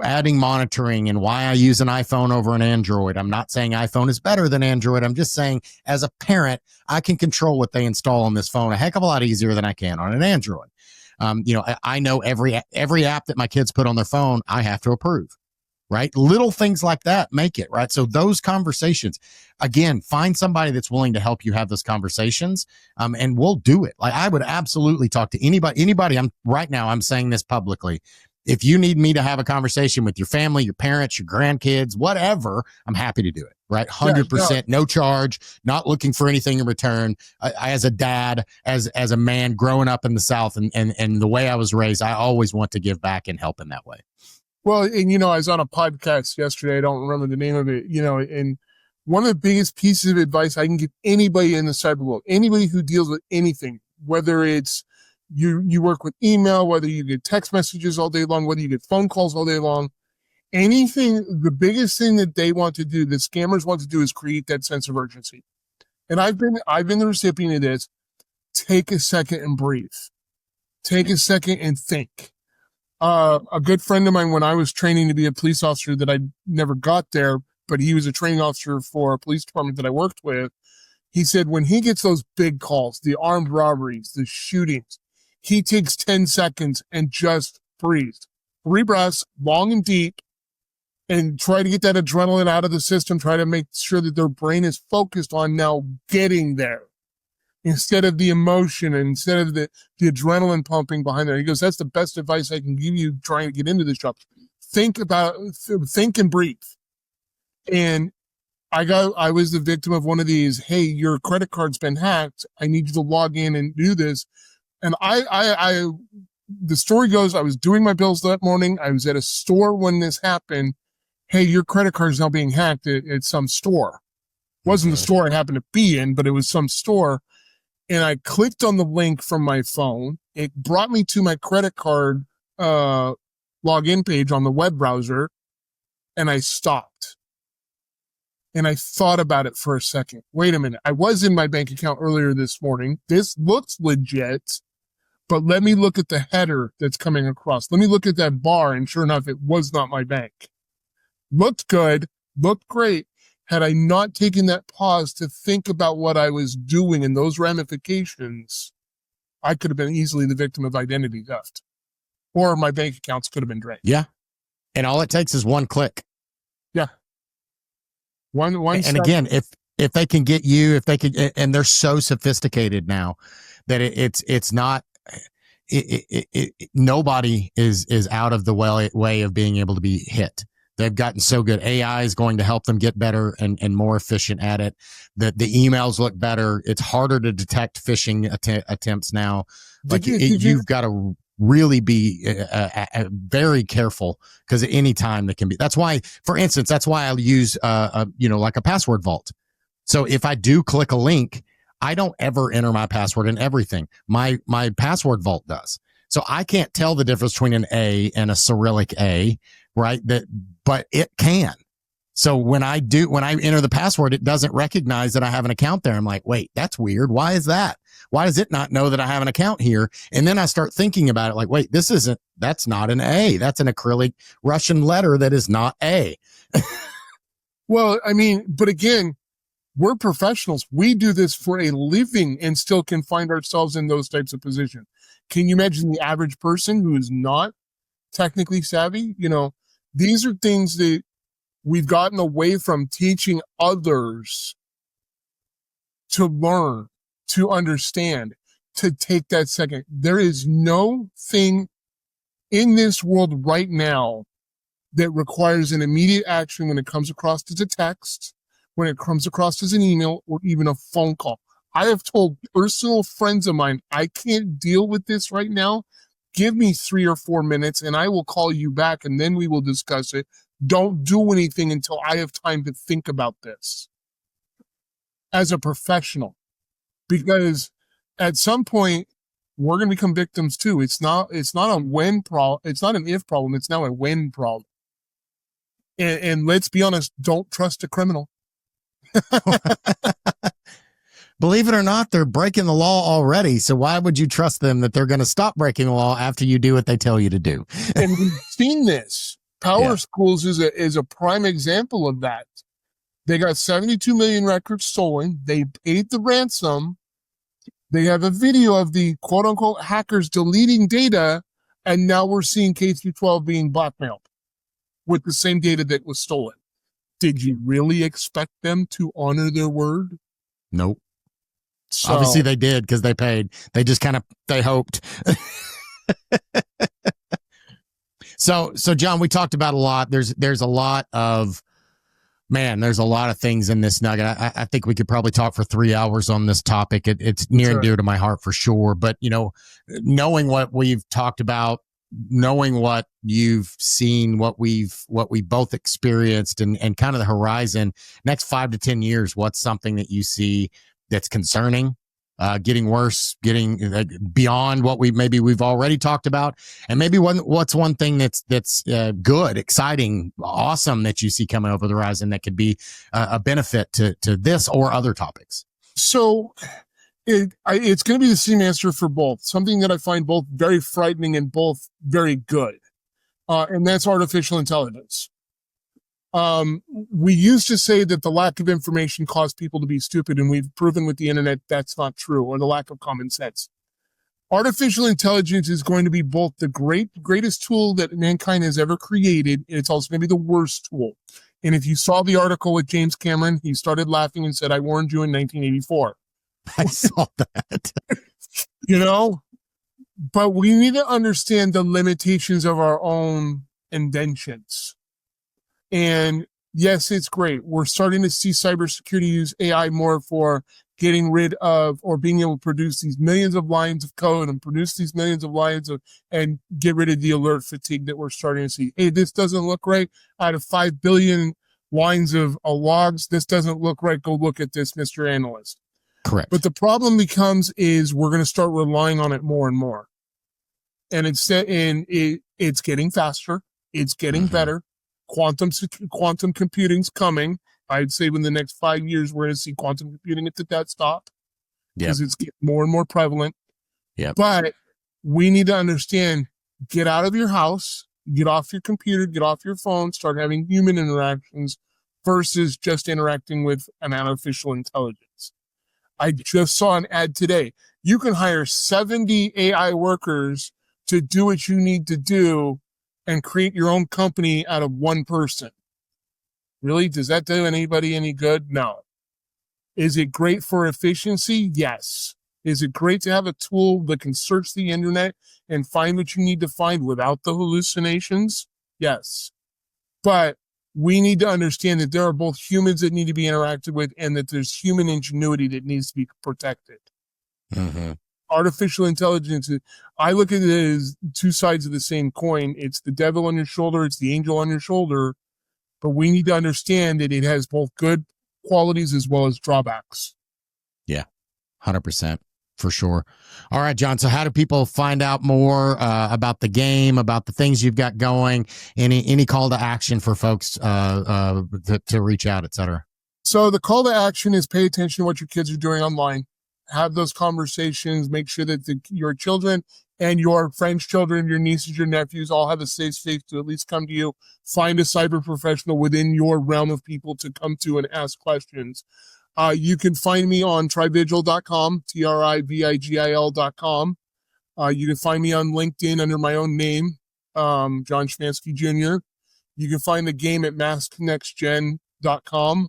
adding monitoring, and why I use an iPhone over an Android. I'm not saying iPhone is better than Android. I'm just saying, as a parent, I can control what they install on this phone a heck of a lot easier than I can on an Android. I know every app that my kids put on their phone, I have to approve. Right? Little things like that make it, right? So those conversations, again, find somebody that's willing to help you have those conversations, and we'll do it. Like, I would absolutely talk to anybody. I'm saying this publicly. If you need me to have a conversation with your family, your parents, your grandkids, whatever, I'm happy to do it, right? 100%, no charge, not looking for anything in return. As a dad, as a man growing up in the South, and the way I was raised, I always want to give back and help in that way. Well, and I was on a podcast yesterday. I don't remember the name of it, and one of the biggest pieces of advice I can give anybody in the cyber world, anybody who deals with anything, whether it's you work with email, whether you get text messages all day long, whether you get phone calls all day long, anything, the biggest thing that they want to do, the scammers want to do, is create that sense of urgency. And I've been the recipient of this. Take a second and breathe. Take a second and think. A good friend of mine, when I was training to be a police officer, that I never got there, but he was a training officer for a police department that I worked with. He said when he gets those big calls, the armed robberies, the shootings, he takes 10 seconds and just breathes. 3 breaths, long and deep, and try to get that adrenaline out of the system. Try to make sure that their brain is focused on now getting there, instead of the emotion, and instead of the adrenaline pumping behind there. He goes, that's the best advice I can give you trying to get into this job. Think and breathe. And I was the victim of one of these, hey, your credit card's been hacked. I need you to log in and do this. And the story goes, I was doing my bills that morning. I was at a store when this happened. Hey, your credit card is now being hacked at some store. It wasn't the store I happened to be in, but it was some store. And I clicked on the link from my phone. It brought me to my credit card login page on the web browser, and I stopped. And I thought about it for a second. Wait a minute. I was in my bank account earlier this morning. This looks legit, but let me look at the header that's coming across. Let me look at that bar, and sure enough, it was not my bank. Looked good, looked great. Had I not taken that pause to think about what I was doing and those ramifications, I could have been easily the victim of identity theft, or my bank accounts could have been drained. Yeah. And all it takes is one click. Yeah. One. And again, if they can get you, and they're so sophisticated now that it's not, nobody is out of the way of being able to be hit. They've gotten so good. AI is going to help them get better and more efficient at it. The emails look better. It's harder to detect phishing attempts now. You've got to really be very careful, because at any time that can be. That's why, for instance, I use like a password vault. So if I do click a link, I don't ever enter my password in everything. My password vault does. So I can't tell the difference between an A and a Cyrillic A, right? But it can. So when I enter the password, it doesn't recognize that I have an account there. I'm like, wait, that's weird. Why is that? Why does it not know that I have an account here? And then I start thinking about it like, wait, that's not an A. That's an acrylic Russian letter that is not A. Well, I mean, but again, we're professionals. We do this for a living and still can find ourselves in those types of positions. Can you imagine the average person who is not technically savvy? These are things that we've gotten away from teaching others to learn, to understand, to take that second. There is no thing in this world right now that requires an immediate action when it comes across as a text, when it comes across as an email, or even a phone call. I have told personal friends of mine, I can't deal with this right now. Give me 3 or 4 minutes and I will call you back and then we will discuss it. Don't do anything until I have time to think about this as a professional, because at some point we're going to become victims too. It's not a when problem. It's not an if problem. It's now a when problem. And let's be honest, don't trust a criminal. Believe it or not, they're breaking the law already. So why would you trust them that they're going to stop breaking the law after you do what they tell you to do? And we've seen this. Power Schools is a prime example of that. They got 72 million records stolen. They paid the ransom. They have a video of the quote unquote hackers deleting data. And now we're seeing K-12 being blackmailed with the same data that was stolen. Did you really expect them to honor their word? Nope. So, obviously they did because they paid. They just they hoped. So John, we talked about a lot. There's a lot of, there's a lot of things in this nugget. I think we could probably talk for 3 hours on this topic. It's near and dear to my heart for sure. But, knowing what we've talked about, knowing what you've seen, what we both experienced and kind of the horizon, next 5 to 10 years, what's something that you see that's concerning, getting worse, getting beyond what we've already talked about, and maybe what's one thing that's good, exciting, awesome that you see coming over the horizon that could be a benefit to this or other topics? So it's going to be the same answer for both. Something that I find both very frightening and both very good, and that's artificial intelligence. We used to say that the lack of information caused people to be stupid, and we've proven with the internet that's not true, or the lack of common sense. Artificial intelligence is going to be both the greatest tool that mankind has ever created, and it's also going to be the worst tool. And if you saw the article with James Cameron, he started laughing and said, "I warned you in 1984. I saw that. But we need to understand the limitations of our own inventions. And yes, it's great. We're starting to see cybersecurity use AI more for getting rid of or being able to produce these millions of lines of code and produce these millions of lines and get rid of the alert fatigue that we're starting to see. Hey, this doesn't look right. Out of 5 billion lines of logs, this doesn't look right. Go look at this, Mr. Analyst. Correct. But the problem is we're going to start relying on it more and more. And it's getting faster. It's getting better. Quantum computing's coming. I'd say within the next 5 years, we're going to see quantum computing at the desktop because it's getting more and more prevalent. Yeah. But we need to understand, get out of your house, get off your computer, get off your phone, start having human interactions versus just interacting with an artificial intelligence. I just saw an ad today. You can hire 70 AI workers to do what you need to do and create your own company out of one person. Really? Does that do anybody any good? No. Is it great for efficiency? Yes. Is it great to have a tool that can search the internet and find what you need to find without the hallucinations? Yes. But we need to understand that there are both humans that need to be interacted with and that there's human ingenuity that needs to be protected. Mm-hmm. Artificial intelligence, I look at it as two sides of the same coin. It's the devil on your shoulder. It's the angel on your shoulder. But we need to understand that it has both good qualities as well as drawbacks. Yeah, 100%. For sure. All right, John. So how do people find out more about the game, about the things you've got going? Any call to action for folks to reach out, et cetera? So the call to action is pay attention to what your kids are doing online. have those conversations, make sure that your children and your friends' children, your nieces, your nephews all have a safe space to at least come to you. Find a cyber professional within your realm of people to come to and ask questions. You can find me on trivigil.com, Trivigil.com. You can find me on LinkedIn under my own name, John Schimanski Jr. You can find the game at masknextgen.com.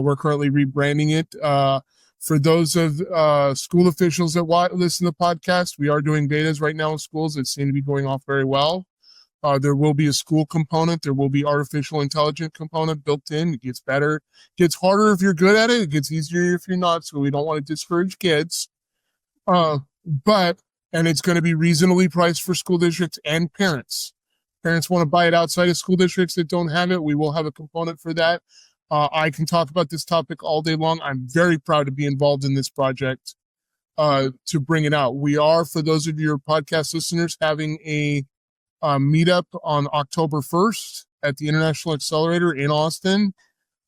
We're currently rebranding it. For those of school officials that listen to the podcast, we are doing betas right now in schools that seem to be going off very well. There will be a school component. There will be artificial intelligence component built in. It gets better. It gets harder if you're good at it. It gets easier if you're not. So we don't want to discourage kids. And it's going to be reasonably priced for school districts and parents. Parents want to buy it outside of school districts that don't have it. We will have a component for that. I can talk about this topic all day long. I'm very proud to be involved in this project to bring it out. We are, for those of your podcast listeners, having a meetup on October 1st at the International Accelerator in Austin.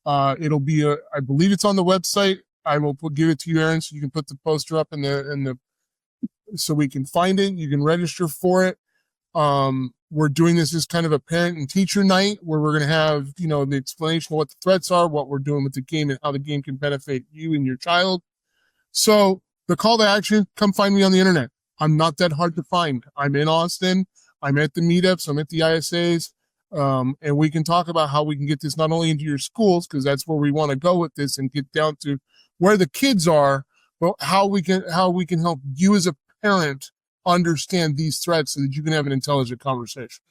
It'll be, I believe it's on the website. I will give it to you, Aaron, so you can put the poster up so we can find it. You can register for it. We're doing this as kind of a parent and teacher night where we're going to have, the explanation of what the threats are, what we're doing with the game, and how the game can benefit you and your child. So the call to action, come find me on the internet. I'm not that hard to find. I'm in Austin. I'm at the meetups. I'm at the ISAs. And we can talk about how we can get this not only into your schools, because that's where we want to go with this and get down to where the kids are, but how we can help you as a parent understand these threats so that you can have an intelligent conversation.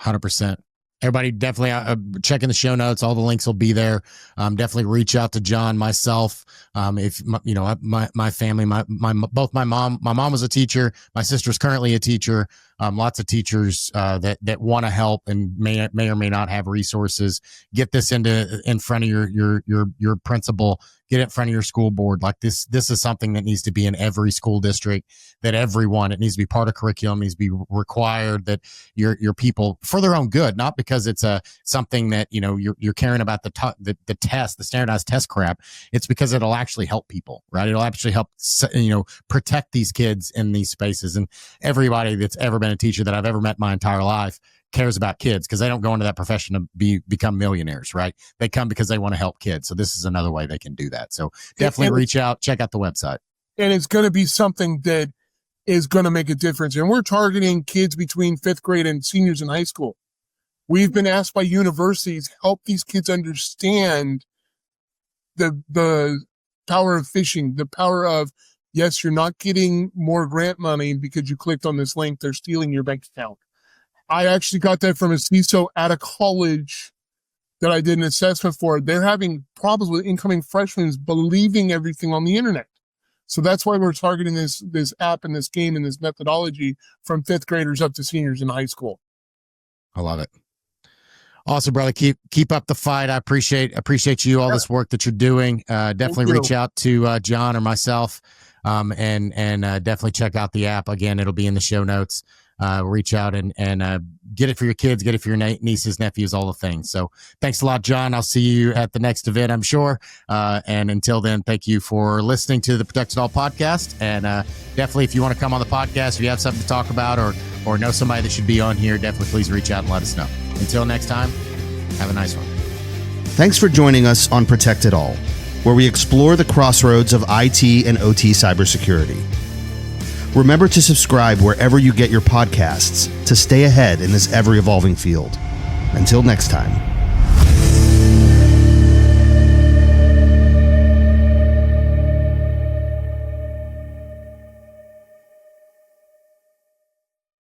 100%. Everybody definitely check in the show notes. All the links will be there. Definitely reach out to John, myself. If my family, both my mom was a teacher. My sister's currently a teacher. Lots of teachers that want to help and may or may not have resources. Get this in front of your principal. Get it in front of your school board. Like this is something that needs to be in every school district, that it needs to be part of curriculum, needs to be required, that your people, for their own good, not because it's something that, you're caring about the test, the standardized test crap. It's because it'll actually help people, right? It'll actually help, protect these kids in these spaces. And everybody that's ever been a teacher that I've ever met my entire life cares about kids, because they don't go into that profession to become millionaires, right? They come because they want to help kids. So this is another way they can do that. So definitely reach out, check out the website. And it's going to be something that is going to make a difference. And we're targeting kids between 5th grade and seniors in high school. We've been asked by universities, help these kids understand the power of phishing, the power of, yes, you're not getting more grant money because you clicked on this link. They're stealing your bank account. I actually got that from a CISO at a college that I did an assessment for. They're having problems with incoming freshmen believing everything on the internet. So that's why we're targeting this app and this game and this methodology from 5th graders up to seniors in high school. I love it. Awesome, brother. Keep up the fight. I appreciate you, all this work that you're doing. Definitely reach out to John or myself, and definitely check out the app. Again, it'll be in the show notes. Reach out and get it for your kids, get it for your nieces, nephews, all the things. So thanks a lot, John. I'll see you at the next event, I'm sure. And until then, thank you for listening to the Protect It All podcast. And definitely, if you want to come on the podcast, if you have something to talk about or know somebody that should be on here, definitely please reach out and let us know. Until next time, have a nice one. Thanks for joining us on Protect It All, where we explore the crossroads of IT and OT cybersecurity. Remember to subscribe wherever you get your podcasts to stay ahead in this ever-evolving field. Until next time.